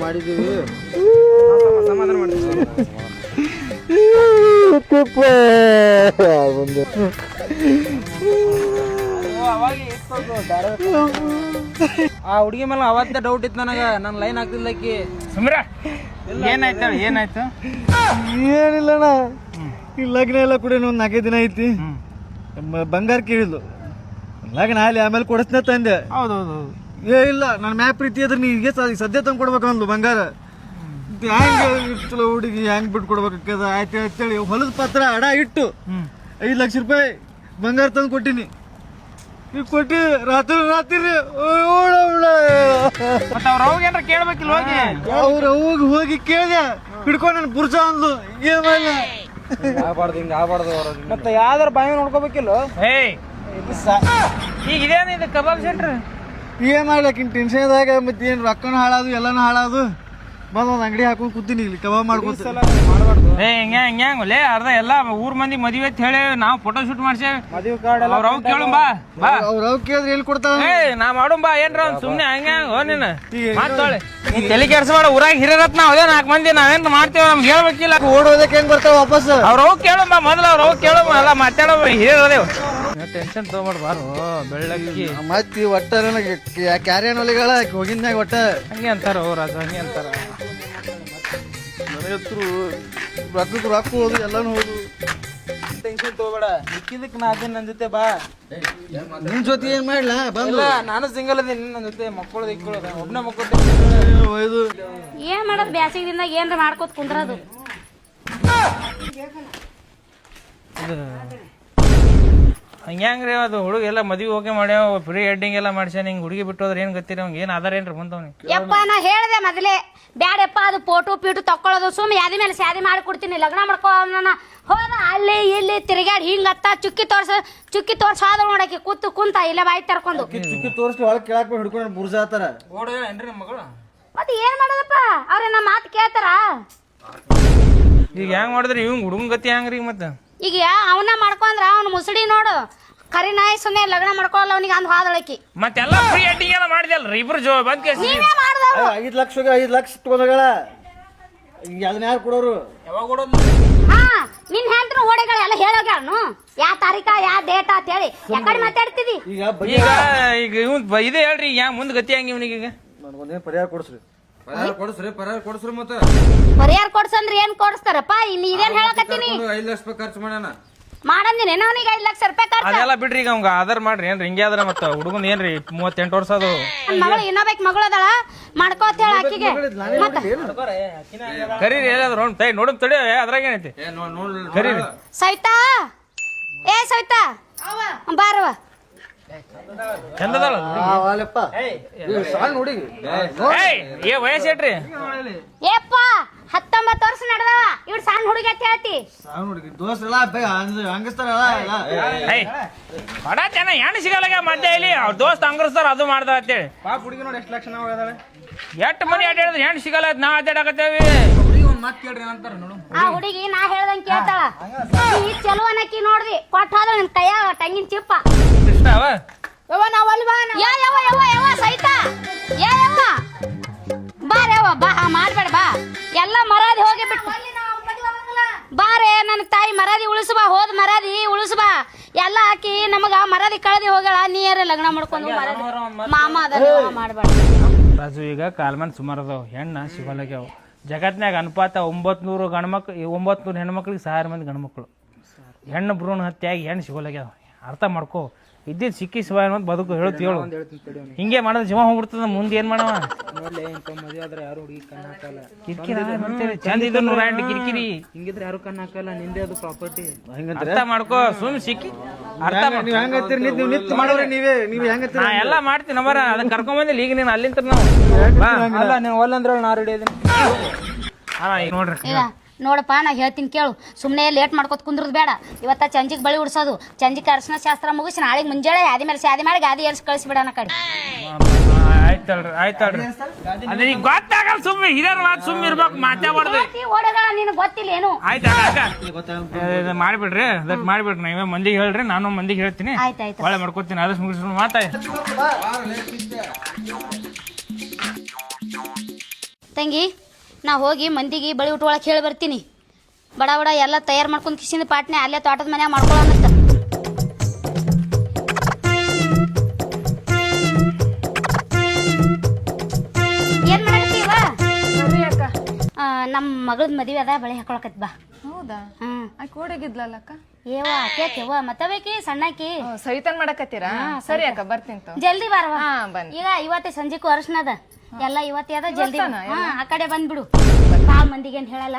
ಮಾಡಿದೀವಿ ಸಮಾಧಾನ ಮಾಡ್ತೀವಿ. ಆ ಹುಡುಗಿ ಮೇಲೆ ಅವತ್ತ ಡೌಟ್ ಇತ್ತು ನನಗ. ನನ್ ಲೈನ್ ಆಗ್ತಿಲ್ಲ ಆಕಿ. ಸುಮ್ರ ಏನಾಯ್ತು ಏನಾಯ್ತು? ಏನಿಲ್ಲಣ್ಣ, ಈ ಲಗ್ನ ಎಲ್ಲ ಕೂಡ ಒಂದು 4 ದಿನ ಐತಿ. ಬಂಗಾರ ಕೇಳಿದ್ಲು, ಲಗ್ನ ಅಲ್ಲಿ ಆಮೇಲೆ ಕೊಡಿಸ್ನ ತಂದೆ. ಹೌದೌದು. ಏ ಇಲ್ಲ, ನನ್ನ ಮ್ಯಾಪ್ ಪ್ರೀತಿ ಅದ್ರ ನೀಗೆ ಸದ್ಯ ತಂದು ಕೊಡ್ಬೇಕಂದ್ಲು ಬಂಗಾರ. ಹೆಂಗೆ ಇರ್ತಲ್ಲ ಹುಡುಗಿ, ಹೆಂಗ್ ಬಿಟ್ಟು ಕೊಡ್ಬೇಕದ ಆಯ್ತು ಅಂತೇಳಿ ಹೊಲದ ಪತ್ರ ಅಡ ಇಟ್ಟು 5 ಲಕ್ಷ ರೂಪಾಯಿ ಬಂಗಾರ ತಂದು ಕೊಟ್ಟಿನಿ. ಈಗ ಕೊಟ್ಟಿ ರಾತ್ರಿ ಅವ್ರ ಕೇಳ್ಬೇಕಿಲ್ಲ ಹೋಗಿ. ಅವ್ರ ಹೋಗಿ ಕೇಳಿದೆ, ಹಿಡ್ಕೊಂಡು ನನ್ನ ಪುರುಷ ಅಂದ್ಲು. ಏನ್ ಮಾಡಲ್ಲ, ಮತ್ತೆ ಯಾವ್ದಾರ ಬಾಯಿ ನೋಡ್ಕೋಬೇಕಿಲ್ಲ. ಈಗ ಇದೇನು ಇದು ಕಬಾಬ್ ಸೆಂಟ್ರ್? ಏನ್ ಮಾಡ್ಲಕ್ಕಿನ್ ಟೆನ್ಷನ್ದಾಗ ಮತ್ತೆ ಏನ್ ರೊಕ್ಕನ ಹಾಳಾದು ಎಲ್ಲಾನು ಹಾಳಾದು. ಬಂದ್ ಒಂದ್ ಅಂಗಡಿ ಹಾಕೊಂಡ್ ಕೂತೀನಿ, ಇಲ್ಲಿ ಕಬಾಬ್ ಮಾಡ್ಕೊತ. ಹಿಂಗ್ಯಾಂಗಲೇ ಅರ್ಧ ಎಲ್ಲಾ ಊರ್ ಮಂದಿ ಮದ್ವೆ ಅಂತ ಹೇಳಿ ನಾವು ಫೋಟೋ ಶೂಟ್ ಮಾಡ್ಸೇವ್. ಮದುವೆ ಕಾರ್ಡ್ ಎಲ್ಲ ಅವ್ರ ಕೇಳು ಬಾ ಬಾ. ಅವ್ರ ಕೇಳಿದ್ರೆ ಎಲ್ಲಿ ಕೊಡ್ತಾವ? ನಾ ಮಾಡೋಣ ಬಾ. ಏನ್ರ ಸುಮ್ನೆ ಹಂಗ್ಯಾಂಗ ನೀನು ಮಾತೋಳೆ ತಲೆ ಕೆಡ್ಸಬೇಡ. ಊರಾಗ ಹಿರಿಯರತ್ ನಾವ್ ಅದೇ 4 ಮಂದಿ ನಾವೇನ್ ಮಾಡ್ತೇವ, ನಮ್ಗೆ ಹೇಳ್ಬೇಕಿಲ್ಲ. ಓಡೋದಕ್ಕೆ ಹೆಂಗ್ ಬರ್ತಾವ ವಾಪಸ್? ಅವ್ರ ಕೇಳು ಬಾ ಮೊದಲು. ಅವ್ರ ಕೇಳು ಎಲ್ಲ ಮಾತಾಡೋ ಹಿರಿಯರದೇವ್. ಟೆನ್ಷನ್ ತಗೋಬೇಡ ಬಾರು ಬೆಳ್ಳಕ್ಕಿ. ಮತ್ತಿ ಒಟ್ಟ ನನಗೆ ಕ್ಯಾರಿಯನ್ ಒಲಿಗಳ ಹೋಗಿದ್ನಾಗ ಒಟ್ಟ ಹಂಗೆ ಅಂತಾರ ರಾಜ, ಹಂಗೆ ಅಂತಾರ. ನನಗೆ ರೊಕ್ಕ ಹೋದು ಎಲ್ಲಾನು ಹೋದು. ಟೆನ್ಷನ್ ತಗೋಬೇಡ, ಮಿಕ್ಕಿದಕ್ಕೆ ನಾ ಅದೇನ್ ನನ್ ಜೊತೆ ಬಾ. ನಿನ್ ಜೊತೆ ಏನ್ ಮಾಡ್ಲಾ? ಇಲ್ಲ, ನಾನು ಸಿಂಗಲ್ ಅದೀನಿ. ನನ್ನ ಜೊತೆ ಮಕ್ಕಳದ ಇಕ್ಕಳದ ಒಬ್ನೇ ಮಕ್ಕಳು. ಏನ್ ಮಾಡೋದು ಬ್ಯಾಸಿಗದಿಂದ ಏನ್ರ ಮಾಡ್ಕೋತ ಕುಂದ್ರದು. ಹಂಗ್ಯಾಂಗ್ರಿ ಅದು ಹುಡುಗ ಎಲ್ಲ ಮದ್ವಿ ಹೋಗಿ ಮಾಡ್ಯಾವ, ಪ್ರೀ ವೆಡ್ಡಿಂಗ್ ಎಲ್ಲ ಮಾಡ್ಸ್ಯಾನ. ಹಿಂಗ್ ಹುಡುಗಿ ಬಿಟ್ಟು ಹೋದ್ರೆ ಏನ್ ಗೊತ್ತಿರ ಅವ್ನಿಗೆ ಏನ್ ಆಧಾರ ಏನ್ರಿ ಬಂದವ್ನಿ? ಯಪ್ಪ ನಾ ಹೇಳ್ದೆ ಮೊದಲೇ ಬ್ಯಾಡಪ್ಪ, ಅದು ಫೋಟೋ ಪೀಟು ತಕ್ಕೊಳ್ಳೋದು. ಸುಮ್ ಯಾದಿ ಮೇಲೆ ಸ್ಯಾದಿ ಮಾಡಿ ಕೊಡ್ತೀನಿ, ಲಗ್ನ ಮಾಡ್ಕೋ. ಹೋದ ಅಲ್ಲಿ ಇಲ್ಲಿ ತಿರುಗಾಡಿ ಹಿಂಗತ್ತ ಚುಕ್ಕಿ ತೋರ್ಸ ಆದ ನೋಡಕ್ಕೆ ಕುಂತ ಇಲ್ಲ ಬಾಯಿ ತರ್ಕೊಂಡು ಚುಕ್ಕಿ ತೋರಿಸಿ ಒಳಗೆ ಕೇಳಾಕ ಹಿಡ್ಕೊಂಡು ಬುರ್ಜ ಆತಾರ. ಏನ್ರಿ ನಮ್ಮ ಮಗಳು ಮತ್ತೆ ಏನ್ ಮಾಡೋದಪ್ಪ, ಅವ್ರ ನಮ್ಮ ಮಾತು ಕೇಳ್ತಾರ. ಈಗ ಹೆಂಗ್ ಮಾಡಿದ್ರಿ ಇವ್ ಹುಡುಗನ್ ಗತಿ ಹೆಂಗ್ರಿ? ಮತ್ತೆ ಈಗ ಅವನ್ನ ಮಾಡ್ಕೊಂಡ್ರ ಅವ್ನ ಮುಸುಡಿ ನೋಡು, ಕರಿ ನಾಯಿ ಸುಮ್ಮನೆ ಲಗ್ನ ಮಾಡ್ಕೊಳ್ಳಲ್ಲ ಅವನಿಗೆ ಅಂದ್ ಹಾದಳಕಿ. ಮತ್ತೆಲ್ಲ ಪ್ರೀ ವೆಡ್ಡಿಂಗ್ ಎಲ್ಲ ಮಾಡಿದಲ್ರಿ ಇಬ್ರು ಬಂದ್ ಕೇಸ್. 5 ಲಕ್ಷ ತಗೊಂಡಗಳ. ಅದನ್ನ ಯಾರು ಕೊಡೋರು? ಯಾವಾಗ ಕೊಡೋದು? ಹಾ, ನಿನ್ ಹೆಂಡ್ರು ಓಡೆಗಳ ಎಲ್ಲ ಹೇಳೋಗ್ಯಾನು ಯಾ ತಾರೀಕ ಯಾ ಡೇಟ್ ಅಂತ ಹೇಳಿ ಯಾಕಡೆ ಮಾತಾಡ್ತಿದಿ? ಈಗ ಇವ್ ಇದೇ ಹೇಳ್ರಿ, ಹೆಂಗ್ ಮುಂದ್ ಗತಿ ಹಂಗ ಇವನಿಗೆ? ಈಗ ನನಗೊಂದೇನು ಪರಿಹಾರ ಕೊಡಿಸ್ರಿ. ಕೊಡ್ಸ್ರಿ ಮತ್ತೆ ಪರಿಹಾರ ಕೊಡ್ಸಂದ್ರೆ ಏನ್ ಕೊಡಿಸ್ತಾರಪ್ಪ? ಇನ್ನು ಇದೇನ್ ಹೇಳಕತ್ತೀನಿ? 5 ಲಕ್ಷ ರೂಪಾಯಿ ಖರ್ಚು ಮಾಡ್ಯಾನ. ಮಾಡಂದಿನ ಅವನಿಗೆ 5 ಲಕ್ಷ ರೂಪಾಯಿ ಖರ್ಚು. ಅದೆಲ್ಲ ಬಿಡ್ರಿ, ಈಗ ಅವಂಗ ಆಧಾರ್ ಮಾಡ್ರಿ. ಏನ್ರಿ ಹಿಂಗೆ ಆದ್ರ ಮತ್ತ ಹುಡುಗನ್ ಏನ್ರಿ 38 ವರ್ಷ ಅದು. ನನ್ ಮಗಳು ಇನ್ನೊಬ್ಬಾಕಿ ಮಗಳು ಅದಳ, ಮಾಡ್ಕೋತ ಹೇಳ ಆಕಿಗೆ. ಮತ್ತ ಕರೀರಿ ಎಲ್ಲಾದ್ರು ನೋಡಮ್ ತಡಿ, ಅದ್ರಾಗ ಏನೈತಿ ಕರೀರಿ. ಸವಿತಾ, ಏ ಸವಿತಾ ಬಾರವ. ಚಂದದಳ ಸಣ್ಣ ಹುಡುಗಿ ಏ ವಯಸ್ಸು ಏಟ್ರಿ? ಏಪ್ಪ 19 ವರ್ಷ ನಡೆದವ, ಇವ್ರು ಸಣ್ಣ ಹುಡುಗಿ ಅಂತ ಹೇಳ್ತಿ? ಸಣ್ಣ ಹುಡುಗಿ ದೋಸ್ತ ಹಂಗಸ್ತಾರಲ್ಲ. ಬಡ ಜನ ಹೆಣ್ಣು ಸಿಗಲ್ಲ ಮಧ್ಯ ಇಲ್ಲಿ. ಅವ್ರ ದೋಸ್ತ್ ಹಂಗರ್ಸ್ತಾರ ಅದು ಮಾಡ್ದ ಅಂತೇಳಿ. ಪಾಪ ಹುಡುಗಿ ನೋಡಿ ಎಷ್ಟು ಲಕ್ಷ ನಾವು ಅದಾಳೆ. ಎಷ್ಟು ಮನಿ ಅಡ್ಡಾಡಿದ್ರೆ ಹೆಣ್ಣು ಸಿಗಲ್ಲ, ನಾವ್ ಅಡ್ಡಾಡಕತ್ತೇವಿ. ಮಾತು ಕೇಳ್ರಿ ಅಂತಾರ ನೋಡು. ಆ ಹುಡುಗಿ ನಾ ಹೇಳ್ದಂಗ್ ಕೇಳ್ತಾಳ. ಈ ಚಲೋ ಅನ್ನಕ್ಕಿ ನೋಡ್ದಿ ಕೊಟ್ಟಾದ ನಿನ್ ಕೈಯಾಗ ತಂಗಿನ ಚಿಪ್ಪ. ಕೃಷ್ಣ ಅವ ಯವ್ವ ಸೈತಾ ಯವ್ವ ಬಾರವ್ವ ಬಾ, ಮಾಡ್ಬೇಡ ಬಾ. ಎಲ್ಲ ಮರಾದಿ ಹೋಗಿ ಬಿಟ್ಟು ಬಾರೆ. ನನ್ನ ತಾಯಿ ಮರಾದಿ ಉಳಿಸ್ಬಾ, ಹೋದ್ ಮರಾದಿ ಉಳಿಸ್ಬಾ. ಎಲ್ಲ ಹಾಕಿ ನಮಗ ಮರಾದಿ ಕಳದಿ ಹೋಗಳ. ನೀರ ಲಗ್ನ ಮಾಡ್ಕೊಂಡು ಮಾಮ ಅದ ಮಾಡ್ಬೇಡ ರಾಜು. ಈಗ ಕಾಲ್ಮನ್ ಸುಮಾರು ಅದಾವ, ಹೆಣ್ಣ ಸಿಗಲ್ಲಾಗ್ಯಾವ. ಜಗತ್ನ್ಯಾಗ ಅನುಪಾತ 900 ಗಂಡ್ಮಕ್ಳು 900 ಹೆಣ್ಮಕ್ಳಿಗೆ 1000 ಮಂದಿ ಗಂಡ್ಮಕ್ಳು. ಹೆಣ್ಣು ಭ್ರೂಣ ಹತ್ಯೆಯಾಗಿ ಹೆಣ್ಣು ಸಿಗೋಲಾಗ್ಯಾವ. ಅರ್ಥ ಮಾಡ್ಕೋ. ಇದ್ದಿದ್ದು ಸಿಕ್ಕಿ ಶಿವ ಅನ್ನೋದು ಬದುಕು ಹೇಳುತ್ತ ಹೇಳು. ಹಿಂಗೆ ಮಾಡಿದ್ರೆ ಜೀವ ಹೋಗ್ಬಿಡ್ತದ. ಮುಂದೆ ಏನ್ ಮಾಡವ? ನೋಡ್ಲಿ ಇಂತ ಮದುವೆ ಆದ್ರೆ ಯಾರು ಹುಡುಗಿ ಕಣ್ಣು ಹಾಕಲ್ಲ. ಕಿರಿಕಿರಿ ಚಂದ ಇದ್ರು ಕಿರಿಕಿರಿ ಹಿಂಗಿದ್ರೆ ಯಾರು ಕಣ್ಣು ಹಾಕಲ್ಲ. ನಿಂದೆ ಅದು ಪ್ರಾಪರ್ಟಿ. ಅರ್ಥ ಮಾಡ್ಕೋ. ಸುಮ್ ಸಿಕ್ಕಿ ಅರ್ಥ ನೀವ್ ಹೆಂಗತ್ತೀರಿ? ನೀವು ನಿತ್ ಮಾಡೋರಿ ನೀವೇ ಹೆಂಗತ್ತೀರಿ? ನಾ ಎಲ್ಲ ಮಾಡ್ತೀನಿ ನಂಬರ. ಅದನ್ನ ಕರ್ಕೊಂಡ್ ಬಂದಿಲ್ಲ ಈಗ ನೀನು ಅಲ್ಲಿಂತ ನಾವು ಅಲ್ಲ ನೀವು ಒಲ್ಲಂದ್ರೆ ನಾ ರೆಡಿ ಇದೀನಿ. ನೋಡ್ರಿ ನೋಡಪ್ಪ, ನಾ ಹೇಳ್ತೀನಿ ಕೇಳು. ಸುಮ್ಮನೆ ಲೇಟ್ ಮಾಡ್ಕೊತ ಕುಂದ್ರದ್ ಬೇಡ. ಇವತ್ತ ಚಂಜಿಗೆ ಬಳಿ ಉಡ್ಸೋದು, ಚಂಜಿಗೆ ಅರ್ಶನ ಶಾಸ್ತ್ರ ಮುಗಿಸಿ ನಾಳೆಗೆ ಮುಂಜಾನೆ ಯಾದಿ ಮೇಲೆ ಸ್ಯಾದಿ ಮಾಡಿ ಗಾದಿ ಏರ್ಸಿ ಕಳಿಸ್ಬಿಡೋಣ ಕಡೆ. ಆಯ್ತಲ್ರಿ ಅದೇ ಈಗ ಗೊತ್ತಾಗಲ್ಲ ಸುಮ್ಮನೆ ಹಿರಿಯರ್ ಮಾತು ಸುಮ್ಮನೆ ಇರ್ಬೇಕು ಮಾತಾಡ್ಬಾರ್ದು ಓಡಗಳ ನಿನಗೆ ಗೊತ್ತಿಲ್ಲ ಏನು ಆಯ್ತು ಮಾಡಿಬಿಡ್ರಿ ಅದಕ್ಕೆ ಮಾಡಿಬಿಡ್ರಿ ನೀವೇ ಮಂದಿಗೆ ಹೇಳ್ರಿ ನಾನು ಮಂದಿಗೆ ಹೇಳ್ತೀನಿ ಆಯ್ತಾಯ್ತು ಒಳ್ಳೆ ಮಾಡ್ಕೊತೀನಿ ಆದಷ್ಟು ಮುಗಿಸ್ಕೊಂಡು ಮಾತಾಡಿ ತಂಗಿ ನಾ ಹೋಗಿ ಮಂದಿಗೆ ಬಳಿ ಉಟ್ಕೊಳಕ್ ಹೇಳಿ ಬರ್ತೀನಿ ಬಡ ಬಡ ಎಲ್ಲ ತಯಾರು ಮಾಡ್ಕೊಂಡ್ ಕಿಸಿಂದ ಪಾಟ್ನೆ ಅಲ್ಲೇ ತೋಟದ ಮನ್ಯಾಗ ಮಾಡ್ಕೊಳ್ಳೋಣ ಏನ್ ಮಾಡಕತ್ತೀವ ನಮ್ಮ ಮಗಳದ್ ಮದ್ವೆ ಅದ ಬಳಿ ಹಾಕೊಳಕತ್ ಬಾ ಹೌದಾ ಹ್ಮ್ ಆಕಿ ಓಡಾಗಿದ್ಲಲ್ಲ ಅಕ್ಕ ಏವ ಆಕೇವ ಮತ್ತಬೇಕಿ ಸಣ್ಣಾಕಿ ಸವಿತನ್ ಮಾಡಕತ್ತೀರಾ ಸರಿ ಅಕ್ಕ ಬರ್ತೀನಿ ತಗೋ. ಜಲ್ದಿ ಬಾರವ ಹಾ ಬನ್ನಿ ಈಗ ಇವತ್ತೇ ಸಂಜೆಗೂ ಅರ್ಶನದ ಎಲ್ಲ ಇವತ್ತೇ ಅದ ಜಲ್ದಿ ಆ ಕಡೆ ಬಂದ್ಬಿಡು ಬಾಳ ಮಂದಿಗೆ ಏನ್ ಹೇಳಲ್ಲ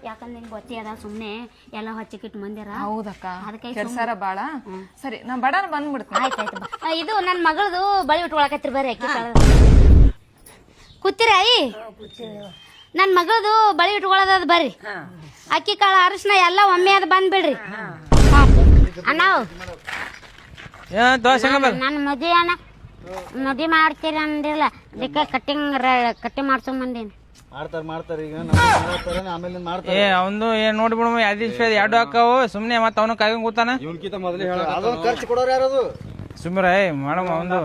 ಯಾಕಂದ್ರೆ ನಿಂಗೆ ಗೊತ್ತೇ ಅದ ಸುಮ್ನೆ ಎಲ್ಲ ಹೊಚ್ಚಿಕಿಟ್ ಮಂದಿರ ಹೌದಕ್ಕ ಅದಕ್ಕೆ ಕೆಲ್ಸಾರ ಬಾಳ ಸರಿ ನಾ ಬಡಾನ ಬಂದ್ಬಿಡ್ತೀನಿ ಆಯ್ತಾಯ್ತು ಬಾ. ಇದು ನನ್ ಮಗಳದು ಬಳಿ ಉಟ್ಕೊಳಕತ್ರಿ ಬರ್ರಿ ಅಕ್ಕಿ ಕಾಳ ಕೂತಿರ ಅಯ್ಯಿ ನನ್ ಮಗಳದು ಬಳಿ ಉಟ್ಕೊಳ್ಳೋದ್ ಬರ್ರಿ ಅಕ್ಕಿ ಕಾಳ ಅರಿಶಿನ ಎಲ್ಲ ಒಮ್ಮೆ ಅದ ಬಂದ್ಬಿಡ್ರಿ ಅಣ್ಣ ನನ್ ಮದ್ವೆ ಅಣ್ಣ ಮದ್ವೆ ಮಾಡ್ತೀರಿ ಅಂದಿಲ್ಲ ಅದಕ್ಕೆ ಕಟ್ಟಿಂಗ್ ಮಾಡ್ಸೊಂಡ್ ಬಂದೀನಿ ಮಾಡ್ತಾರೆ ಈಗ ನಮ್ಮ ಆಮೇಲೆ ಮಾಡ್ತಾರೆ ಏ ಅವಂದು ಏನ್ ನೋಡ್ಬಿಡು ಎರಡು ಹಾಕಾವು ಸುಮ್ನೆ ಮತ್ತ ಅವನು ಕಾಯ್ಕೊಂಡ್ ಕೂತಾನ ಇವನ್ಕಿಂತ ಮೊದಲೇ ಹೇಳ ಅದೊಂದು ಖರ್ಚು ಕೊಡೋರು ಯಾರದು ಸುಮ್ರ ಮಾಡಮ್ಮ ಒಂದು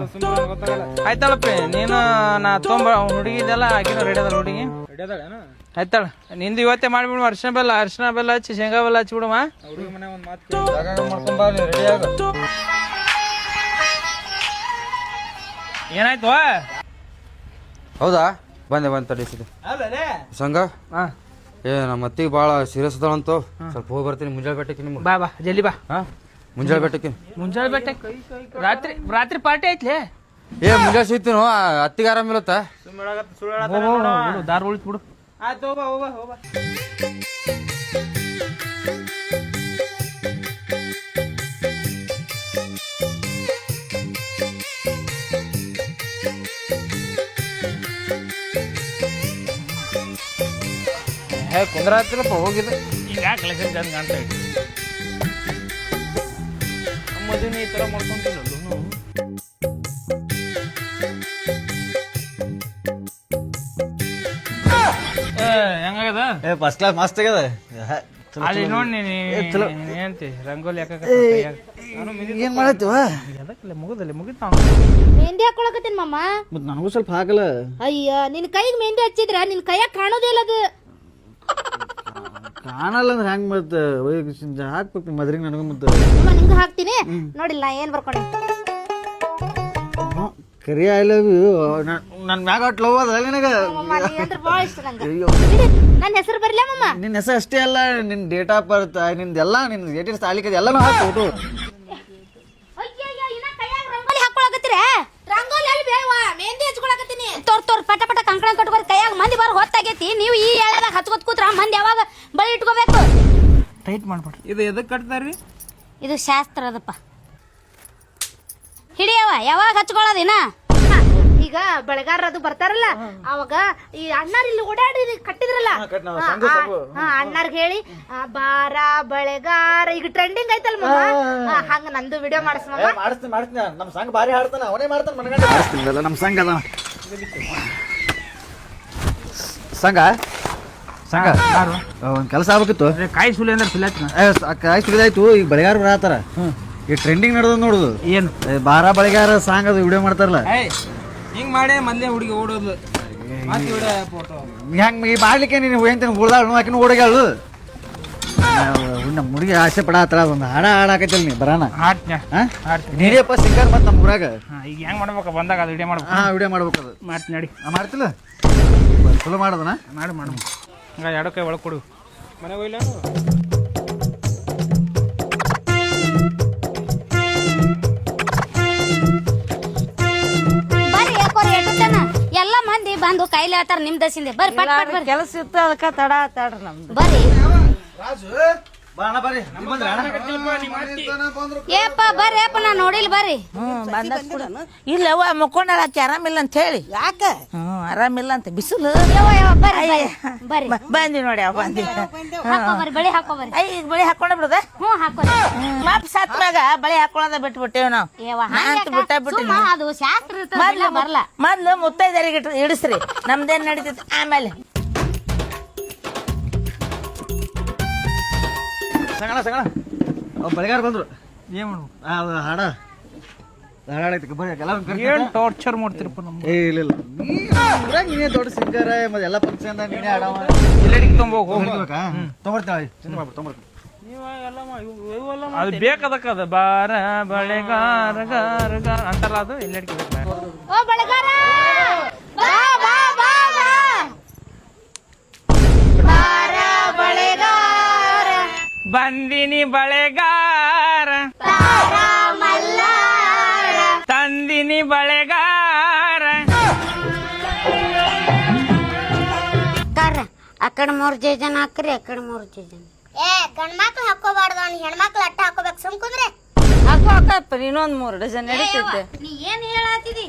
ಆಯ್ತಾಳಪ್ಪ ನೀನು ನಾ ತೊಂಬ ಹುಡುಗಿದೆಲ್ಲ ಆಕಿನ ರೆಡಿ ಅದ ಹುಡುಗಿ ಆಯ್ತಾಳ ನಿಂದು ಇವತ್ತೇ ಮಾಡ್ಬಿಡು ಅರ್ಶಿನ ಬೆಲ್ಲ ಹಚ್ಚಿ ಶೇಂಗಾ ಬೆಲ್ಲ ಹಚ್ಚಿ ಬಿಡಮ್ಮ ಮಾಡ್ಕೊಂಡ್ ಬಾ ರೆಡಿ ಆಗ ಏನಾಯ್ತು ಹೌದಾ ಬಂದೆ ತಡಿಸಿದೆ ಸಂಘ ಏ ನಮ್ಮ ಅತ್ತಿಗೆ ಭಾಳ ಸೀರಿಯಸ್ ಅದಾಳಂತು ಸ್ವಲ್ಪ ಹೋಗಿ ಬರ್ತೀನಿ ಮುಂಜಾನೆ ಬೆಟ್ಟಕ್ಕೆ ನಿಮ್ಗೆ ಬಾ ಜಲ್ದಿ ಬಾ ಹಾ ಮುಂಜಾನೆ ಬೆಟ್ಟಕ್ಕೆ ಮುಂಜಾನೆ ಬೆಟ್ಟ ರಾತ್ರಿ ಪಾರ್ಟಿ ಐತ್ಲೆ ಏ ಮುಂಜಾನೆ ಸಿಗ್ತೀನೋ ಅತ್ತಿಗೆ ಆರಾಮಿಲ್ಲತ್ತ ದಾರ ಉಳಿತ್ ಬಿಡು ಆಯ್ತು ಹೋಗ ಕುಂದ್ರ ಹತ್ತಿರಪ್ಪ ಹೋಗಿದೆ ಈಗ ಯಾಕೆ ಲೆಸನ್ ಚಂದ ಕಾಣ್ತಾ ಇತ್ತು ಮದುವೆ ಈ ಥರ ಮಾಡ್ಕೊಂತಿಲ್ಲ ಹೆಂಗಾಗದ ಫಸ್ಟ್ ಕ್ಲಾಸ್ ಮಸ್ತ್ ಆಗ್ಯದ ಅಲ್ಲಿ ನೋಡಿ ಏನಂತಿ ರಂಗೋಲಿ ಏನ್ ಮಾಡತ್ತೀವ ಮುಗಿತಾವ ಮೆಹಂದಿ ಹಾಕೊಳಕತ್ತೀನಿ ಮಾಮ ಮತ್ ನನಗೂ ಸ್ವಲ್ಪ ಹಾಕಲ್ಲ ಅಯ್ಯ ನಿನ್ ಕೈಗೆ ಮೆಹಂದಿ ಹಚ್ಚಿದ್ರ ನಿನ್ ಕೈಯಾಗ ಕಾಣೋದೇ ಇಲ್ಲ ಅದು ಕಾಣಲ್ಲ ಅಂದ್ರೆ ಹೆಂಗ್ ಮತ್ತ ಹಾಕ್ಬೇಕು ಮದ್ರಿಗೆ ನನಗೂ ಮತ್ತೆ ಮಾಮ ನಿಂಗೂ ಹಾಕ್ತೀನಿ ನೋಡಿಲ್ಲ ಏನ್ ಬರ್ಕೊಂಡೆ ಕರಿ ಐ ಲವ್ ಯು ನನ್ ಮ್ಯಾಗ ಒಟ್ಟು ಲವ್ ಅದ ನಿನಗ ಅಂದ್ರೆ ಭಾಳ ಇಷ್ಟ ನಂಗೆ ನನ್ನ ಹೆಸರು ಬರ್ಲ ಮಾಮ ನಿನ್ನ ಹೆಸರು ಅಷ್ಟೇ ಅಲ್ಲ ನಿನ್ ಡೇಟ್ ಆಫ್ ಬರ್ತ್ ನಿಂದೆಲ್ಲ ನಿನ್ ಏಟಿನ ತಾಲಿಕದ ಎಲ್ಲಾನು ಹಾಕಿ ಫೋಟೋ ರಂಗೋಲಿ ಹಾಕೊಳಕತ್ತೀರ ರಂಗೋಲಿ ಅಲ್ಲಿ ಬೇಡವಾ ಮೆಹಂದಿ ಹಚ್ಕೊಳಕತ್ತೀನಿ ತೋರ್ ಪಟ ಪಟ ಕಂಕಣ ಕಟ್ಕೋರಿ ಕೈಯಾಗ ಮಂದಿ ಬರ ಹೊತ್ತಾಗೈತಿ ನೀವು ಈ ಎಳೆದಾಗ ಹಚ್ಕೋತ್ ಕೂತ್ರ ಮಂದಿ ಯಾವಾಗ ಬಳಿ ಇಟ್ಕೋಬೇಕು ಟೈಟ್ ಮಾಡ್ಬೇಡ್ರಿ ಇದು ಎದಕ್ಕೆ ಕಟ್ತಾರ್ರಿ ಇದು ಶಾಸ್ತ್ರ ಅದಪ್ಪ ಹಿಡಿಯವ ಯಾವಾಗ ಹಚ್ಕೊಳ್ಳೋದಿನ ಈಗ ಬೆಳಗಾರ ಅದು ಬರ್ತಾರಲ್ಲ ಅವಾಗ ಈ ಅಣ್ಣಾರ್ ಇಲ್ಲಿ ಓಡಾಡಿ ಕಟ್ಟಿದ್ರಲ್ಲ ಅಣ್ಣಾರ್ಗೆ ಹೇಳಿ ಬಾರ ಬೆಳಗಾರ ಈಗ ಟ್ರೆಂಡಿಂಗ್ ಐತಲ್ ಮಾಮ ಹಂಗ ನಂದು ವಿಡಿಯೋ ಮಾಡಿಸ್ಮ ಮಾಡ್ತೀನಿ ನಮ್ ಸಂಘ ಭಾರಿ ಹಾಡ್ತಾನ ಅವನೇ ಮಾಡ್ತಾನ ಮನಗಂಡ ನಮ್ ಸಂಘ ಅದ ಸಂಘ ಸಂಘ ಒಂದ್ ಕೆಲಸ ಆಗ್ಬೇಕಿತ್ತು ಕಾಯಿ ಸುಲಿ ಅಂದ್ರೆ ಸುಲಿಯಾತ ಕಾಯಿ ಸುಲಿದಾಯ್ತು ಈಗ ಬೆಳಗಾರ ಬರತ್ತಾರ ಈ ಟ್ರೆಂಡಿಂಗ್ ನಡೆದ ನೋಡುದು ಏನು ಬಾರ ಬೆಳಗಾರ ಸಾಂಗ್ ಅದು ವಿಡಿಯೋ ಮಾಡ್ತಾರಲ್ಲ ಹಿಂಗ್ ಮಾಡಿ ಮೊದ್ಲೇ ಹುಡುಗಿ ಓಡೋದು ಹೆಂಗ್ ಈ ಮಾಡ್ಲಿಕ್ಕೆ ನೀನು ಹೋಯ್ತಾನೆ ಉಳ್ದಾಳು ಆಕಿನ ಓಡಗಾಳು ನಮ್ಮ ಹುಡುಗಿ ಆಸೆ ಪಡಾತರ ಒಂದು ಹಾಡಾಕೈತಲ್ ನೀ ಬರಾನ ನೀರಿಯಪ್ಪ ಸಿಂಗರ್ ಮತ್ ನಮ್ಮ ಊರಾಗ ಈಗ ಹೆಂಗ್ ಮಾಡ್ಬೇಕು ಬಂದಾಗ ಅದು ವಿಡಿಯೋ ಮಾಡ್ಬೇಕು ವಿಡಿಯೋ ಮಾಡ್ಬೇಕು ಅದು ಮಾಡ್ತೀನಿ ನಡಿ ಮಾಡ್ತಿಲ್ಲ ಚಲೋ ಮಾಡೋದನ ಮಾಡಿ ಹಂಗ ಎರಡು ಕೈ ಒಳಗೆ ಕೊಡು ಮನೆಗೆ ಹೋಯ್ಲ ಎಲ್ಲ ಮಂದಿ ಬಂದು ಕೈಲಿ ಹೇಳ್ತಾರ ನಿಮ್ ದಸಿಂದೆ ಬರ್ರಿ ಪಟ್ ಪಟ್ ಬರ್ರಿ ಕೆಲಸ ಇತ್ತು ಅದಕ್ಕೆ ತಡ ತಡ್ರಿ ನಮ್ದು ಬರ್ರಿ ರಾಜು ಬಾ ಅಣ್ಣ ಬರ್ರಿ ಏಪ್ಪ ಬರ್ರಿ ಅಪ್ಪ ನಾ ನೋಡಿಲ್ ಬರ್ರಿ ಇಲ್ಲವ್ವ ಮಕ್ಕೊಂಡಾರ ಆಕಿ ಆರಾಮಿಲ್ಲ ಅಂತ ಹೇಳಿ ಯಾಕ ಆರಾಮಿಲ್ಲ ಅಂತ ಬಿಸಿಲು ಬರ್ರಿ ಬರ್ರಿ ಬಂದಿ ನೋಡಿ ಅವ್ ಬಂದಿ ಹಾಕೋ ಬರ್ರಿ ಬಳಿ ಹಾಕೋ ಬರ್ರಿ ಈಗ ಬಳಿ ಹಾಕೊಂಡ ಬಿಡದ ಹಾಕೋರಿ ಮತ್ ಸತ್ ಮ್ಯಾಗ ಬಳಿ ಹಾಕೊಳ್ಳೋದ ಬಿಟ್ಬಿಟ್ಟೇವ್ ನಾವ್ ಅದು ಶಾಸ್ತ್ರ ಇರ್ತದಲ್ಲ ಬರ್ಲ ಮೊದ್ಲು ಮುತ್ತೈದರಿಗೆ ಇಡಿಸ್ರಿ ನಮ್ದೇನ್ ನಡೀತೈತಿ ಆಮೇಲೆ ಸಂಗಣ ಬೆಳಗಾರ ಬಂದ್ರು ಏನ್ ಮಾಡ್ಬೇಕು ಅದು ಹಾಡಾಡೈತಿ ಬರ್ರಿ ಎಲ್ಲ ಏನ್ ಟಾರ್ಚರ್ ಮಾಡ್ತಿರಪ್ಪ ನಮ್ಗೆ ಏ ಇಲ್ಲ ನೀನೇ ದೊಡ್ಡ ಸಿಂಗರ್ ಮತ್ತೆ ಎಲ್ಲ ಫಂಕ್ಷನ್ ನೀನೇ ಆಡವ ಎಲ್ಲಡಿಗೆ ತೊಂಬೋಗ್ ಹೋಗಿ ತೊಗೊಂಡ್ತಾಳೆ ಚಿಂತೆ ಮಾಡ್ಬಿಟ್ಟು ತೊಗೊಂಡ್ಬಿಡ್ತೀನಿ ಅದು ಬೇಕದಕ್ಕ ಅದು ಬಾರ ಬಳೆಗಾರ ಗಾರ ಗಾರ ಅಂತಾರಲ್ಲ ಅದು ಎಲ್ಲಡಿಗೆ ಬೇಕು ಓ ಬೆಳಗಾರ ಬಾ ಬಾ ಬಾ ಬಾರ ಬಳೆಗಾರ ಬಂದಿನಿ ಬಳೆಗಾರ ತಾರ ಮಲ್ಲಾರ ತಂದಿನಿ ಬಳೆಗಾರ ಕರ್ರ ಅಕಡೆ 3 ಜನ ಹಾಕ್ರಿ ಅಕಡೆ 3 ಜನ ಏ ಗಂಡ್ಮಕ್ಳು ಹಾಕೋಬಾರ್ದು ಅವ್ನು ಹೆಣ್ಮಕ್ಳು ಅಟ್ಟ ಹಾಕೋಬೇಕು ಸುಮ್ಕುಂದ್ರೆ ಹಾಕೋ ಹಾಕಪ್ಪ ಇನ್ನೊಂದ್ 3 ಡಜನ್ ನಡೀತೈತೆ ನೀ ಏನ್ ಹೇಳಾತಿದಿ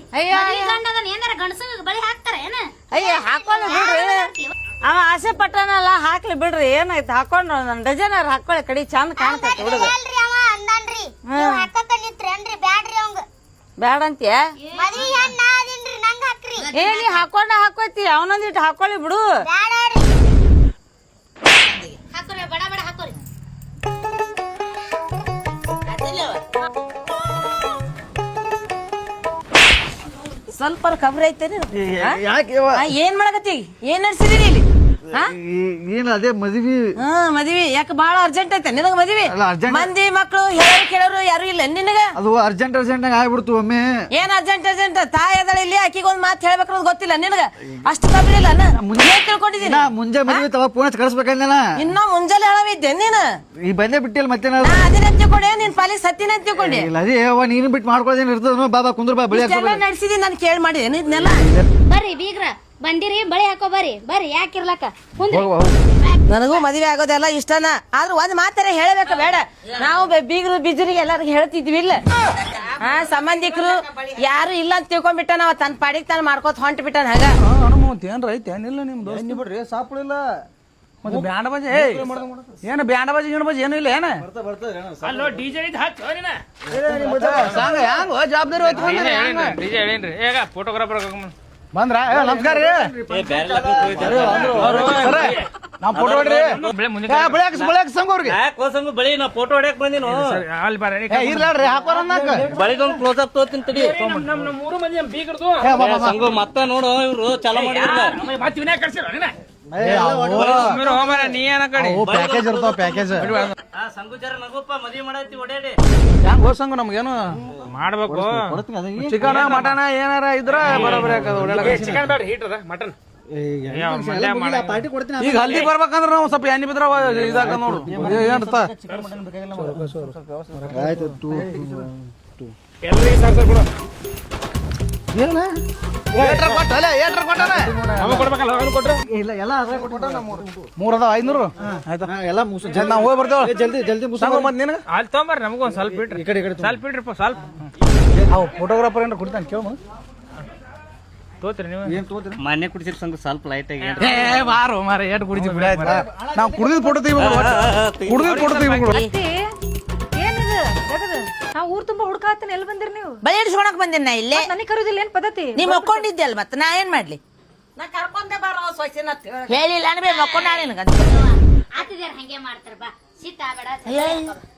ಗಂಡದನ್ ಏನಾರ ಗಂಡಸಂಗ ಬಳಿ ಹಾಕ್ತಾರ ಏನ ಅಯ್ಯ ಹಾಕೊಳ್ಳಿ ಬಿಡ್ರಿ ಅವ ಆಸೆ ಪಟ್ಟನಲ್ಲ ಹಾಕ್ಲಿ ಬಿಡ್ರಿ ಏನಾಯ್ತು ಹಾಕೊಂಡು ನನ್ ಡಜನ್ ಹಾಕೊಳ್ಳಿ ಕಡಿ ಚಂದ ಕಾಣ್ತೈತಿ ಹುಡುಗ ಹೇಳ್ರಿ ಅವ ಅಂದನ್ರಿ ನೀವ್ ಹಾಕಕ್ಕ ನಿತ್ರೇನ್ರಿ ಬ್ಯಾಡ್ರಿ ಅವಂಗ ಬ್ಯಾಡ ಅಂತ್ಯ ಮದ್ವಿ ಹೆಣ್ಣ ಅದಿನ್ರಿ ನಂಗ ಹಾಕ್ರಿ ಏ ನೀ ಹಾಕೊಂಡ ಹಾಕೋತಿ ಅವನೊಂದಿಟ್ಟು ಹಾಕೊಳ್ಳಿ ಬಿಡು ಬ್ಯಾಡ್ರಿ ಹಾಕೋರಿ ಬಡ ಬಡ ಹಾಕೋರಿ ಸ್ವಲ್ಪ ಖಬ್ರಿ ಐತೇನಿ ಯಾಕೆ ಏನ್ ಮಾಡಕತ್ತಿ ಏನ್ ನಡ್ಸಿದೀನಿ ಇಲ್ಲಿ ಏನು ಅದೇ ಮದ್ವಿ ಮದ್ವಿ ಯಾಕೆ ಬಾಳ ಅರ್ಜೆಂಟ್ ಐತೆ ನಿನಗ ಮದ್ವಿ ಅಲ್ಲ, urgent- ಮಂದಿ ಮಕ್ಳು ಹೇಳೋರು ಕೇಳೋರು ಯಾರು ಇಲ್ಲ ನಿನಗ ಅದು ಅರ್ಜೆಂಟ್ ಆಗ್ಬಿಡ್ತು ಒಮ್ಮೆ ಏನ್ ಅರ್ಜೆಂಟ್ ತಾಯಿ ಅದಳ ಇಲ್ಲಿ ಆಕಿಗೆ ಒಂದ್ ಮಾತು ಹೇಳ್ಬೇಕನ್ನೋದು ಗೊತ್ತಿಲ್ಲ ನಿನಗ ಅಷ್ಟು ಖಬ್ರಿ ಇಲ್ಲ ಮುಂಜಾನೆ ತಿಳ್ಕೊಂಡಿದೀನಿ ನಾ ಮುಂಜೆ ಮದ್ವಿ ತವ ಫೋನ್ ಹಚ್ಚಿ ಕಳಿಸ್ಬೇಕಂದ ಇನ್ನೂ ಮುಂಜಾನೆ ಹೇಳವಿದ್ದೆ ನೀನು ಈ ಬಂದೇ ಬಿಟ್ಟಿಲ್ಲ ಮತ್ತೆ ನಾ ಅದಿನ ತಿಳ್ಕೊಂಡೆ ನಿನ್ ಪಾಲಿ ಸತ್ತಿನ ತಿಳ್ಕೊಂಡೆ ಇಲ್ಲ ಅದೇ ನೀನು ಬಿಟ್ಟು ಮಾಡ್ಕೊಳ್ಳೋದೇನು ಇರ್ತದ ಬಾಬಾ ಕುಂದ್ರ ಬಾ ಬಳಿ ಇಷ್ಟೆಲ್ಲ ನಡೆಸಿದೀನಿ ನಾನು ಕೇಳಿ ಮಾಡಿದೆ ಇದನ್ನೆಲ್ಲ ಬರ್ರಿ ಬೀಗ್ರ ಬಂದಿರಿ ಬಳಿ ಹಾಕೋ ಬರ್ರಿ ಯಾಕಿರ್ಲಕ್ಕ ಕುಂದ್ರಿ ನನಗೂ ಮದುವೆ ಆಗೋದೆಲ್ಲ ಇಷ್ಟನ ಆದ್ರೂ ಒಂದ್ ಮಾತಾರ ಹೇಳಬೇಕ ಬೇಡ ನಾವು ಬೀಗರು ಬಿಜರಿಗೆ ಎಲ್ಲರಿಗೂ ಹೇಳ್ತಿದ್ವಿ ಇಲ್ಲ ಸಂಬಂಧಿಕರು ಯಾರು ಇಲ್ಲ ಅಂತ ತಿಳ್ಕೊಂಡ್ಬಿಟ್ಟ ನಾವ್ ತನ್ನ ಪಾಡಿಗೆ ತಾನು ಮಾಡ್ಕೋತ ಹೊಂಟ್ ಬಿಟ್ಟಾನ ಹಂಗ ಅನುಮತಿ ಏನ್ರ ಐತೆ ಏನಿಲ್ಲ ನಿಮ್ದು ಬಿಡ್ರಿ ಸಾಪುಳಿಲ್ಲ ಮತ್ತೆ ಬ್ಯಾಂಡ ಬಾಜಿ ಏನು ಬ್ಯಾಂಡ ಬಾಜಿ ಗಿಣ ಬಾಜಿ ಏನು ಇಲ್ಲ ಏನ ಅಲ್ಲೋ ಡಿಜೆ ಇದು ಹಚ್ಚೋ ನೀನ ಜವಾಬ್ದಾರಿ ಡಿಜೆ ಹೇಳೇನ್ರಿ ಈಗ ಫೋಟೋಗ್ರಾಫರ್ ಬಂದ್ರ ನಮಸ್ಕಾರ ರೀ ನಾವು ಫೋಟೋ ಹೊಡ್ರಿ ಬೆಳಕ್ ಸಂಘ ಅವ್ರಿಗೆ ಕೋಸಂಗು ಬಳಿ ನಾ ಫೋಟೋ ಹೊಡ್ಯಾಕ್ ಬಂದಿನು ಅಲ್ಲಿ ಬರ್ರಿ ಇರ್ಲಾಡ್ರಿ ಹಾಕೋರನ್ನಾಕ ಬಳಿದೊಂದು ಕ್ಲೋಸ್ ಅಪ್ ತೋತೀನಿ ತಡಿ ನಮ್ಮ ಮೂರು ಮಂದಿ ಬೀಗರ್ದು ಸಂಗು ಮತ್ತ ನೋಡು ಇವ್ರು ಚಾಲೂ ಮಾಡಿದ್ರಲ್ಲ ಮತ್ತೆ ವಿನಾಯಕ್ ಕಳ್ಸಿರ ನೀ ಏನ ಕಡೆ ಪ್ಯಾಕೇಜ್ ಇರ್ತಾವ ಪ್ಯಾಕೇಜ್ ಸಂಗು ಜರ ನಗುಪ್ಪ ಮದ್ವಿ ಮಾಡೈತಿ ಓಡಾಡಿ ಹೆಂಗ್ ಹೋಸಂಗ ನಮ್ಗೇನು ಮಾಡ್ಬೇಕು ಚಿಕನ್ ಮಟನ್ ಏನಾರ ಇದ್ರ ಬರೋಬರಿ ಚಿಕನ್ ಬೇಡ ಹೀಟ್ ಅದ ಮಟನ್ ಪಾರ್ಟಿ ಕೊಡ್ತೀನಿ ಈಗ ಹಲ್ದಿ ಬರ್ಬೇಕಂದ್ರ ನಾವು ಸ್ವಲ್ಪ ಎಣ್ಣೆ ಬಿದ್ರ ಇದಾಗ ನೋಡು ಏನಂತ ಆಯ್ತು ಎಲ್ಲರಿಗೆ ಸಾಕು ಕೊಡು ಇಲ್ಲ ಎಲ್ಲ ಅದ್ರಾಗ ಕೊಟ್ಟ ಮೂರ್ ಅದಾವ 500 ಆಯ್ತಾ ಎಲ್ಲ ಮುಗಿಸ್ ನಾವು ಹೋಗಿ ಬರ್ತೇವೆ ಜಲ್ದಿ ಮುಗಿಸ್ ಮತ್ ನಿನಗ ಅಲ್ಲಿ ತೊಂಬರ್ರಿ ನಮಗೊಂದು ಸ್ವಲ್ಪ ಇಟ್ರಿ ಈ ಕಡೆ ಸ್ವಲ್ಪ ಇಡ್ರಿಪ್ಪ ಸ್ವಲ್ಪ ಅವ್ ಫೋಟೋಗ್ರಾಫರ್ ಏನಾರ ಕೊಡ್ತಾನೆ ಕೇಳು ತೋತ್ರಿ ನೀವು ಏನ್ ತಗೋತೀರಿ ಮಾನ್ಯ ಕುಡಿಸಿರ್ ಸಂಗು ಸ್ವಲ್ಪ ಲೈಟ್ ಆಗಿ ಏ ಬಾರೋ ಮಾರ ಏಟ್ ಕುಡಿಸಿ ಬಿಡ ನಾವು ಕುಡಿದ ಫೋಟೋ ತೆಗಿಬೇಕು ಕುಡಿದ ಫೋಟೋ ತೆಗಿಬೇಕು ಏನಿದು ಜಗದ ನಾ ಊರ್ ತುಂಬಾ ಹುಡ್ಕಾತೇನೆ ಎಲ್ಲಿ ಬಂದಿರಿ ನೀವು ಬಳಿ ಇಡ್ಸ್ಕೊಳಕ್ ಬಂದಿನ ನಾ ಇಲ್ಲೇ ನನಗೆ ಕರುದಿಲ್ಲ ಏನ್ ಪದ್ಧತಿ ನೀ ಮಕ್ಕೊಂಡಿದ್ದೆ ಅಲ್ ಮತ್ತ ನಾ ಏನ್ ಮಾಡ್ಲಿ ಹೇಳಿಲ್ಲ ಅನ್ಬೇ ಮಕ್ಕೊಂಡ ನಿನಗ ಆತಿದ್ಯಾರ ಹಂಗೆ ಮಾಡ್ತಾರ ಬಾ ಸಿಟ್ಟ ಬೇಡ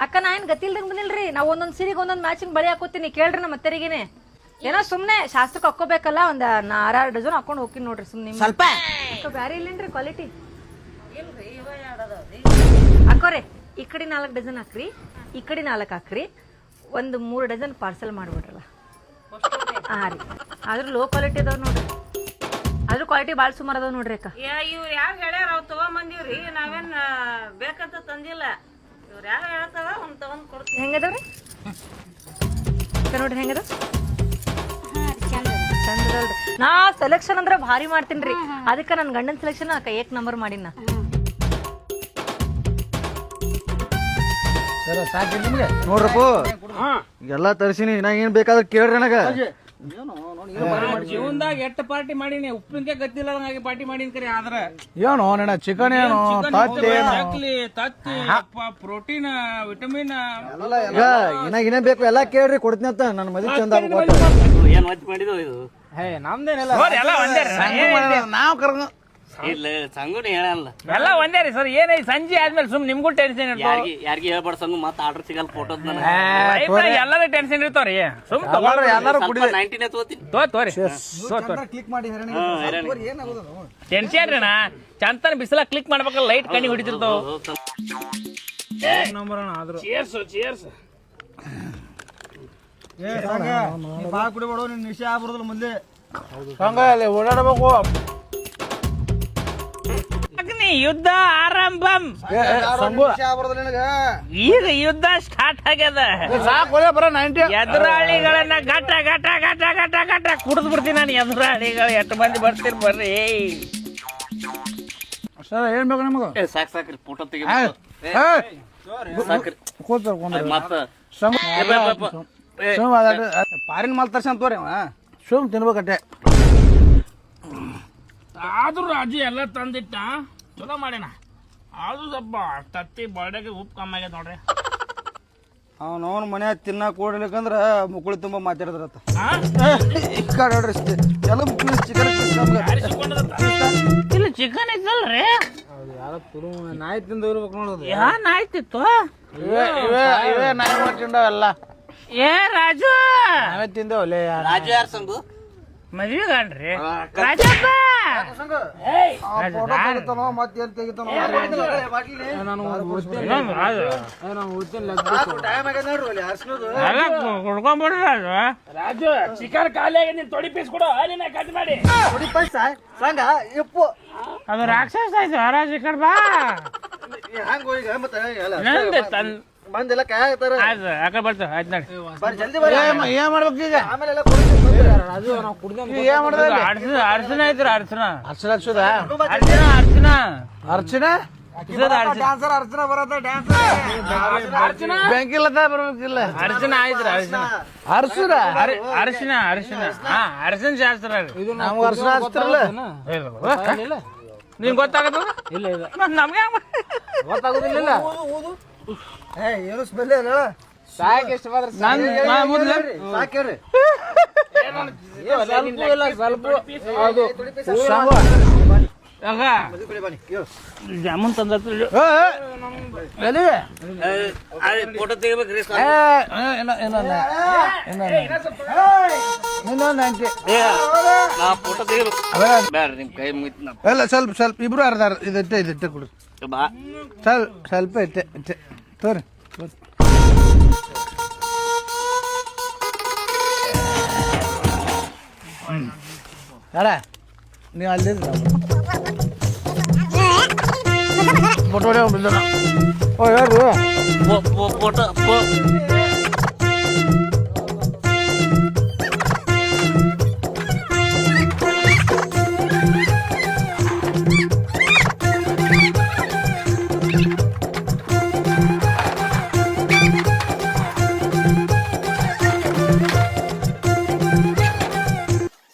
ಅಕ್ಕ ನಾ ಏನ್ ಗತಿಲ್ದಂಗ್ ಬಂದಿಲ್ರಿ ನಾವ್ ಒಂದೊಂದ್ ಸೀರೆಗೆ ಒಂದೊಂದ್ ಮ್ಯಾಚಿಂಗ್ ಬಳಿ ಹಾಕೋತೀನಿ ಕೇಳ್ರಿ ನಮ್ಮ ಅತ್ತೆರಿಗೇನೆ ಏನೋ ಸುಮ್ನೆ ಶಾಸ್ತ್ರಕ್ಕೆ ಹಾಕೋಬೇಕಲ್ಲ ಒಂದ್ 6 ಡಜನ್ ಹಾಕೊಂಡ್ ಹೋಗ್ತೀನಿ ನೋಡ್ರಿ ಸುಮ್ನೆ ಸ್ವಲ್ಪ ಬ್ಯಾರೆ ಇಲ್ಲೇನ್ರಿ ಕ್ವಾಲಿಟಿ ಅಕ್ಕೋರೆ ಈ ಕಡೆ 4 ಡಜನ್ ಹಾಕ್ರಿ ಈ ಕಡೆ 4 ಹಾಕ್ರಿ ಒಂದು 3 ಡಜನ್ ಪಾರ್ಸಲ್ ಮಾಡ್ಬಿಡ್ರಲ್ಲ ಹಾ ರೀ ಆದ್ರೂ ಲೋ ಕ್ವಾಲಿಟಿ ಅದಾವ ನೋಡ್ರಿ ಆದ್ರೂ ಕ್ವಾಲಿಟಿ ಬಾಳ್ ಸುಮಾರು ಅದಾವ ನೋಡ್ರಿ ಅಕ್ಕ ಇವ್ರು ಯಾವ ಹೇಳ್ಯಾರ ಅವ್ ತಗೊಂಬಂದಿವ್ರಿ ನಾವೇನ್ ಬೇಕಂತ ತಂದಿಲ್ಲ ಇವ್ರು ಯಾವ ಹೇಳ್ತಾವ ಅವ್ನ್ ತಗೊಂಡ್ ಕೊಡ್ತೀವಿ ಹೆಂಗದವ್ರಿ ನೋಡ್ರಿ ಹೆಂಗದ ಚಂದದಲ್ರಿ ನಾ ಸೆಲೆಕ್ಷನ್ ಅಂದ್ರ ಭಾರಿ ಮಾಡ್ತೀನ್ರಿ ಅದಕ್ಕ ನನ್ ಗಂಡನ್ ಸೆಲೆಕ್ಷನ್ ಏಕ್ ನಂಬರ್ ಮಾಡಿನ ಸಾಕು ನಿಮ್ಗೆ ನೋಡ್ರಪ್ಪ ಎಲ್ಲ ತರ್ಸಿನಿ ನಾ ಏನ್ ಬೇಕಾದ್ರೆ ಕೇಳ್ರಿ ನನಗ ಜೀವನದಾಗ ಎಷ್ಟು ಪಾರ್ಟಿ ಮಾಡೀನಿ ಉಪ್ಪಿನಕಾಯಿ ಗತ್ತಿಲ್ಲ ಹಾಗೆ ಪಾರ್ಟಿ ಮಾಡೀನಿ ಕರೆ ಆದ್ರ ಏನು ನೆನ ಚಿಕನ್ ಏನು ತತ್ತಿ ಏನು ತತ್ತಿ ಪ್ರೋಟೀನ್ ವಿಟಮಿನ್ ಈಗ ಏನೇ ಬೇಕು ಎಲ್ಲಾ ಕೇಳ್ರಿ ಕೊಡ್ತೀನಿ ಅಂತ ನನ್ನ ಮದುವೆ ಚಂದ ನಮ್ದೇನೆಲ್ಲ ಎಲ್ಲ ಒಂದೇ ನಾವು ಕರ್ಗ ಎಲ್ಲ ಒಂದೇ ರೀ ಸರ್ ಏನೈ ಸಂಜೆ ಆದ್ಮೇಲೆ ಸುಮ್ ನಿಮ್ಗೂ ಟೆನ್ಷನ್ ಯಾರಿಗೆ ಹೇಳ್ಬಾರ್ದ ಸಂಗು ಮತ್ತೆ ಆರ್ಡರ್ ಸಿಗಲ್ಲ ಫೋಟೋಸ್ ಎಲ್ಲರೂ ಟೆನ್ಷನ್ ಇರ್ತಾವ್ರಿ ಸುಮ್ ಎಲ್ಲರೂ ಕುಡಿದ 19 ತಗೋತೀನಿ ತೋರಿ ಕ್ಲಿಕ್ ಮಾಡಿ ಟೆನ್ಷನ್ ರೀ ಚಂತನ ಬಿಸಿಲ ಕ್ಲಿಕ್ ಮಾಡ್ಬೇಕಲ್ಲ ಲೈಟ್ ಕಣ್ಣಿ ಹೊಡಿತಿರ್ತಾವ ಬಾ ಕುಡಿಬೇಡ ನಿನ್ ನಿಶೆ ಆಗ್ಬಾರ್ದಲ್ಲ ಮುಂದೆ ಹಂಗ ಅಲ್ಲಿ ಓಡಾಡಬೇಕು ಅಗ್ನಿ ಯುದ್ಧ ಆರಂಭಂ ಈಗ ಯುದ್ಧ ಸ್ಟಾರ್ಟ್ ಆಗ್ಯದ ಸಾಕು ಬರ 90 ಎದುರಾಳಿಗಳನ್ನ ಗಟ್ಟ ಗಟ್ಟ ಗಟ್ಟ ಗಟ್ಟ ಗಟ್ಟ ಕುಡಿದು ಬಿಡ್ತೀನಿ ನಾನು ಎದುರಾಳಿಗಳು ಎಷ್ಟು ಮಂದಿ ಬರ್ತೀರಿ ಬರ್ರಿ ಸರ್ ಏನ್ ಬೇಕು ನಿಮ್ಗೆ ಸಾಕ್ ಸಾಕ್ರಿ ಫೋಟೋ ತೆಗಿ ಪಾರಿನ ಮಾಲ್ ತರ್ಸಂತ ತೋರಿ ಸುಮ್ ತಿನ್ಬೇಕಟ್ಟೆ ಆದ್ರೂ ರಾಜು ಎಲ್ಲ ತಂದಿಟ್ಟ ಚಲೋ ಮಾಡ್ಯಾನ ಆದ್ರೂ ಸ್ವಲ್ಪ ತತ್ತಿ ಬಾಡೆಗೆ ಉಪ್ಪು ಕಮ್ಮಿ ಆಗ್ಯದ ನೋಡ್ರಿ ಅವನವನ ಮನೆ ತಿನ್ನಾಕ ಕೊಡ್ಲಿಕ್ಕಂದ್ರ ಮುಕ್ಕಳಿ ತುಂಬಾ ಮಾತಾಡಿದ್ರತ್ತ ನೋಡ್ರಿ ಎಲ್ಲ ಮುಕ್ಕಳಿ ಚಿಕನ್ ಇಲ್ಲ ಚಿಕನ್ ಇದ್ದಲ್ರಿ ನಾಯಿ ತಿಂದು ಇರ್ಬೇಕು ನೋಡೋದು ಯಾ ನಾಯ್ತಿತ್ತು ಇವೇ ನಾಯಿ ಮಾಡ್ಕೊಂಡವೆಲ್ಲ ಏ ರಾಜು ನಾವೇ ತಿಂದೇವಲ್ಲೇ ರಾಜು ಯಾರು ಸಂಗು ಮದ್ವೆ ಗಂಡ್ರಿ ರಾಜಪ್ಪ ಮತ್ತೇನ್ ತೆಗಿತಾನೋ ಕುಡ್ಕೊಂಡ್ಬಿಡ್ರಿ ರಾಜು ರಾಜು ಚಿಕನ್ ಖಾಲಿ ಆಗಿ ನೀನ್ ತೊಡಿ ಪೀಸ್ ಕೊಡು ನೀನ ಕಟ್ ಮಾಡಿ ಸಂಗ ಇಪ್ಪು ಅದು ರಾಕ್ಷಸ ಆಯ್ತು ರಾಜು ಈ ಕಡೆ ಬಾ ಹಂಗ ಹೋಗಿ ಮತ್ತೆ ನಂದೆ ತನ್ ಮಂದೆಲ್ಲ ಕಾಯ ಆಗ್ತಾರ ಆಯ್ತು ಆ ಕಡೆ ಬರ್ತಾವ ಆಯ್ತು ನೋಡಿ ಜಲ್ದಿ ಬರ್ರಿ ಏನ್ ಮಾಡ್ಬೇಕು ಈಗ ಆಮೇಲೆ ಏನ್ ಮಾಡ್ದೆ ಅರ್ಚನ ಐತ್ರಿ ಅರ್ಚನ ಅರ್ಚನ ಹಚ್ಚುದ ಅರ್ಚನ ಅರ್ಚನ ಅರ್ಚನ ಡ್ಯಾನ್ಸರ್ ಅರ್ಚನಾ ಬರತ್ತ ಡ್ಯಾನ್ಸರ್ ಬೆಂಕಿಲ್ಲದ ಬರ್ಬೇಕಿಲ್ಲ ಅರ್ಚನ ಆಯ್ತ್ರಿ ಅರ್ಚನ ಅರ್ಸುರ ಅರ್ಶಿನ ಅರ್ಶಿನ ಹಾ ಅರ್ಶಿನ ಶಾಸ್ತ್ರ ರೀ ನಮ್ಗೆ ಅರ್ಶನ ಹಚ್ತಿರಲ್ಲ ನಿನ್ ಗೊತ್ತಾಗತ್ತ ಇಲ್ಲ ಇಲ್ಲ ನಮ್ಗೆ ಗೊತ್ತಾಗೋದಿಲ್ಲ ಏನು ಸ್ಮೆಲ್ ಇಲ್ಲ ಸಾಕು ಎಷ್ಟು ಮಾತ್ರ ಸಾಕ್ಯಾರಿ ಸ್ವಲ್ಪ ಇಲ್ಲ ಸ್ವಲ್ಪ ಅದು ಜಾಮೂನ್ ತಂದ ಫೋಟೋ ತೆಗಿಬೇಕ್ರಿ ನಾ ಫೋಟೋ ತೆಗಿಬೇಕು ಬೇಡ ನಿಮ್ ಕೈ ಮುಗಿತ್ ನಾ ಎಲ್ಲ ಸ್ವಲ್ಪ ಸ್ವಲ್ಪ ಇಬ್ರು ಅರ್ಧ ಇದಟ್ಟೆ ಇದಟ್ಟೆ ಕೊಡು ಬಾ ಸ್ವಲ್ಪ ಇಟ್ಟೆ ಇಟ್ಟೆ ತೋರಿ ಯಾರ ನೀವು ಅಲ್ಲಿ ಫೋಟೋ ಬಿದ್ದಣ ಓ ಯಾರು ಫೋಟೋ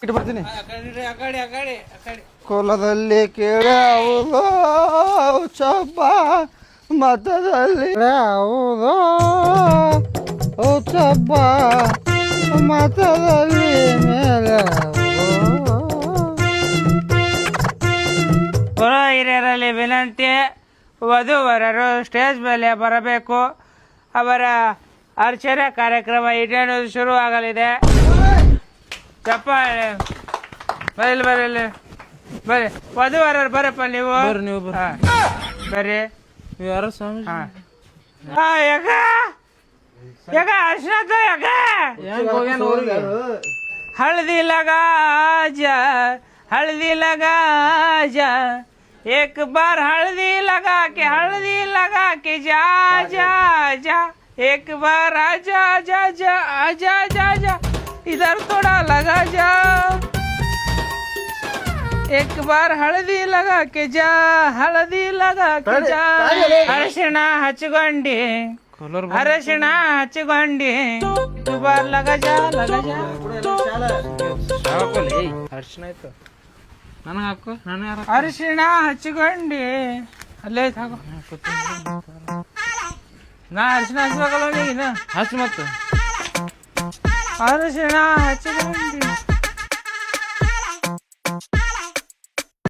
ಇಟ್ಟು ಬರ್ತೀನಿ ಕೋಲದಲ್ಲಿ ಕೇಳಾವುದೋ ಚಬ್ಬ ಮತದಲ್ಲಿ ಯಾವುದೋ ಚಬ್ಬ ಮತದಲ್ಲಿ ಮೇಲೆ ಪುರ ಹಿರಿಯರಲ್ಲಿ ವಿನಂತಿ ವಧುವರರು ಸ್ಟೇಜ್ ಮೇಲೆ ಬರಬೇಕು ಅವರ ಅರ್ಚನೆ ಕಾರ್ಯಕ್ರಮ ಇನ್ನೇನು ಶುರುವಾಗಲಿದೆ ಚಪ್ಪಾಳೆ ಬರಲಿ ಬರಲಿ ಬರ್ರಿ ವಧುವರರು ಬರಪ್ಪ ನೀವು ಹಾ, ಬರ್ರಿ ಯಾರು ಸ್ವಾಮಿ ಯಾಕ ಯಾಕ ಅರ್ಶನ ಯಾಕ हल्दी लगा जा हल्दी लगा जा एक बार हल्दी लगा के जा जा जा एक बार आजा जा जा आजा जा जा इधर थोड़ा लगा जा एक बार हल्दी लगा के जा हल्दी लगा के जा ಅರಿಶಿಣ ಹಚ್ಕೊಂಡಿ ಅರಶಿಣ ಹಚ್ಚಿಕೊಂಡಿ ದುಬಾರ್ ಲಗಜ ಲಗಜ ಅರ್ಶಿನ ಆಯ್ತು ನನಗೆ ಹಾಕು ನಾನು ಯಾರು ಅರಿಶಿಣ ಹಚ್ಚಿಕೊಂಡಿ ಅಲ್ಲೇ ಸಾಕು ನಾ ಅರಿಶಿಣ ಹಚ್ಬೇಕಲ್ಲ ನೀನು ಹಚ್ಚು ಮತ್ತು ಅರಿಶಿಣ ಹಚ್ಚಿಕೊಂಡಿ